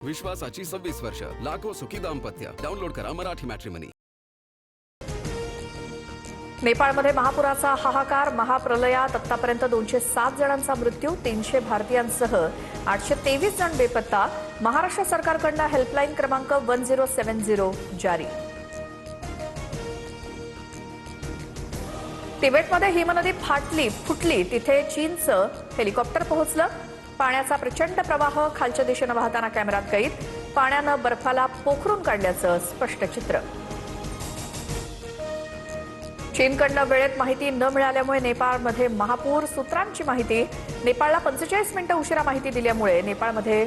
विश्वासाची 26 वर्ष, लाखो सुखी दाम्पत्य. डाउनलोड करा मराठी मॅट्रिमनी. नेपाळमध्ये महापुराचा हाहाकार. महाप्रलयात आतापर्यंत 207 जणांचा मृत्यू, 300 भारतीयांसह 823 जण बेपत्ता. महाराष्ट्र सरकारकडून हेल्पलाईन क्रमांक 1070 जारी. तिबेटमध्ये हिमनदी फुटली तिथे चीनचं हेलिकॉप्टर पोहोचलं. पाण्याचा प्रचंड प्रवाह, खालच्या दिशेने वाहताना कॅमेऱ्यात कैद. पाण्यानं बर्फाला पोखरून काढल्याचं स्पष्ट चित्र. चीनकडून वेळेत माहिती न मिळाल्यामुळे नेपाळमध्ये महापूर. सूत्रांची माहिती, नेपाळला 45 मिनिटं उशिरा माहिती दिल्यामुळे नेपाळमध्ये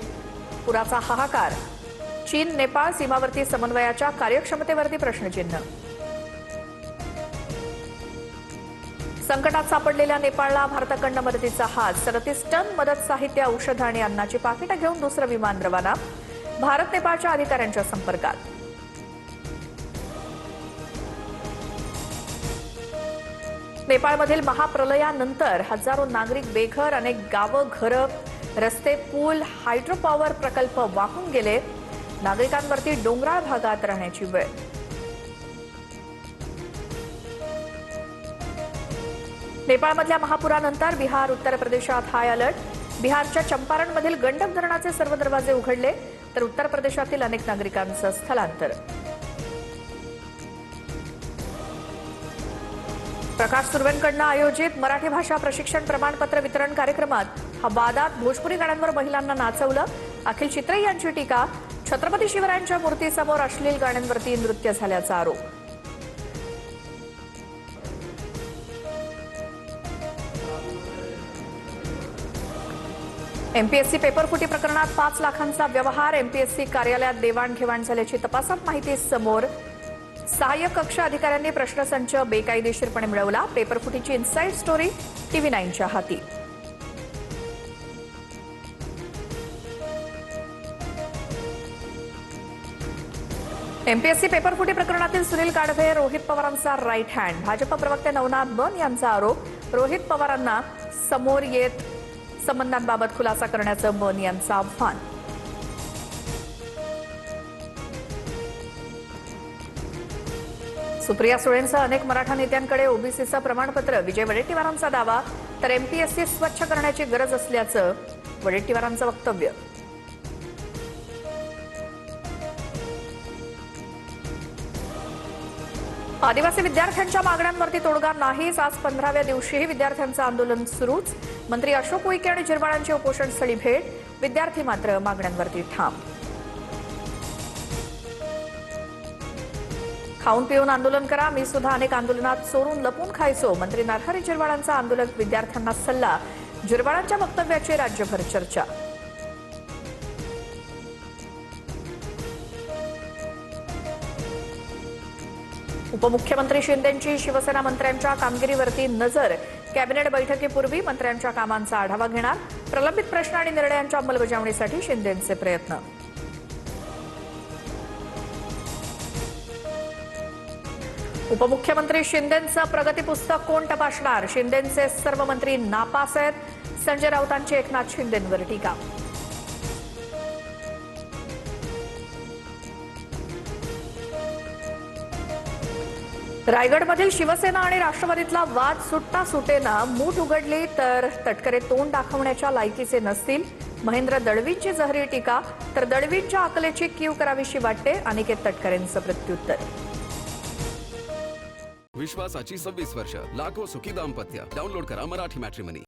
पुराचा हाहाकार. चीन नेपाळ सीमावर्ती समन्वयाच्या कार्यक्षमतेवरती प्रश्नचिन्ह. संकटात सापडलेल्या नेपाळला भारताकडून मदतीचा हात. 37 टन मदत साहित्य, औषध आणि अन्नाची पाकिटं घेऊन दुसरं विमान रवाना. भारत नेपाळच्या अधिकाऱ्यांच्या संपर्कात. नेपाळमधील महाप्रलयानंतर हजारो नागरिक बेघर, अनेक गावं, घरं, रस्ते, पूल, हायड्रो पॉवर प्रकल्प वाहून गेले. नागरिकांवरती डोंगराळ भागात राहण्याची वेळ. नेपाळमधल्या महापुरानंतर बिहार, उत्तर प्रदेशात हाय अलर्ट. बिहारच्या चंपारणमधील गंडक धरणाचे सर्व दरवाजे उघडले, तर उत्तर प्रदेशातील अनेक नागरिकांचं स्थलांतर. प्रकाश सुर्वेंकडून आयोजित मराठी भाषा प्रशिक्षण प्रमाणपत्र वितरण कार्यक्रमात वादात भोजपुरी गाण्यांवर महिलांना नाचवलं. अखिल चित्रे यांची टीका. छत्रपती शिवरायांच्या मूर्तीसमोर अश्लील गाण्यांवरती नृत्य झाल्याचा आरोप. एमपीएससी पेपरफुटी प्रकरणात 5 लाखांचा व्यवहार. एमपीएससी कार्यालयात देवाणघेवाण झाल्याची तपासात माहिती समोर. सहाय्यक कक्ष अधिकाऱ्यांनी प्रश्नसंच बेकायदेशीरपणे मिळवला. पेपरफुटीची इनसाइड स्टोरी TV9च्या हाती. एमपीएससी पेपरफुटी प्रकरणातील सुनील गाढवे रोहित पवारांचा राईट हँड. भाजप प्रवक्ते नवनाथ बन यांचा आरोप. रोहित पवारांना समोर येत संबंधांबाबत खुलासा करण्याचं बन यांचं आव्हान. सुप्रिया सुळेंसह अनेक मराठा नेत्यांकडे ओबीसीचं प्रमाणपत्र. विजय वडेट्टीवारांचा दावा. तर एमपीएससी स्वच्छ करण्याची गरज असल्याचं वडेट्टीवारांचं वक्तव्य. आदिवासी विद्यार्थ्यांच्या मागण्यांवरती तोडगा नाहीच. आज 15व्या दिवशीही विद्यार्थ्यांचं आंदोलन सुरूच. मंत्री अशोक उईके आणि जिरवाळांची उपोषणस्थळी भेट. विद्यार्थी मात्र मागण्यांवरती ठाम. खाऊन पिऊन आंदोलन करा. मी सुद्धा अनेक आंदोलनात चोरून लपून खायचो. मंत्री नरहरी जिरवाळांचा आंदोलक विद्यार्थ्यांना सल्ला. जिरवाळांच्या वक्तव्याची राज्यभर चर्चा. उपमुख्यमंत्री शिंदेंची शिवसेना मंत्र्यांच्या कामगिरीवरती नजर. कॅबिनेट बैठकीपूर्वी मंत्र्यांच्या कामांचा आढावा घेणार. प्रलंबित प्रश्न आणि निर्णयांच्या अंमलबजावणीसाठी शिंदेंचे प्रयत्न. उपमुख्यमंत्री शिंदेंचं प्रगती पुस्तक कोण तपासणार? शिंदेंचे सर्व मंत्री नापास आहेत. संजय राऊतांची एकनाथ शिंदेंवर टीका. रायगडमधील शिवसेना आणि राष्ट्रवादीतला वाद सुटता सुटेना. मूठ उघडली तर तटकरे तोंड दाखवण्याच्या लायकीचे नसतील. महेंद्र दळवींची जहरी टीका. तर दळवींच्या अकलेची कीव करावीशी वाटते. अनिकेत तटकरेंचं प्रत्युत्तर. विश्वासाची 26 वर्ष, लाखो सुखी दाम्पत्य. डाउनलोड करा मराठी मॅट्रिमनी.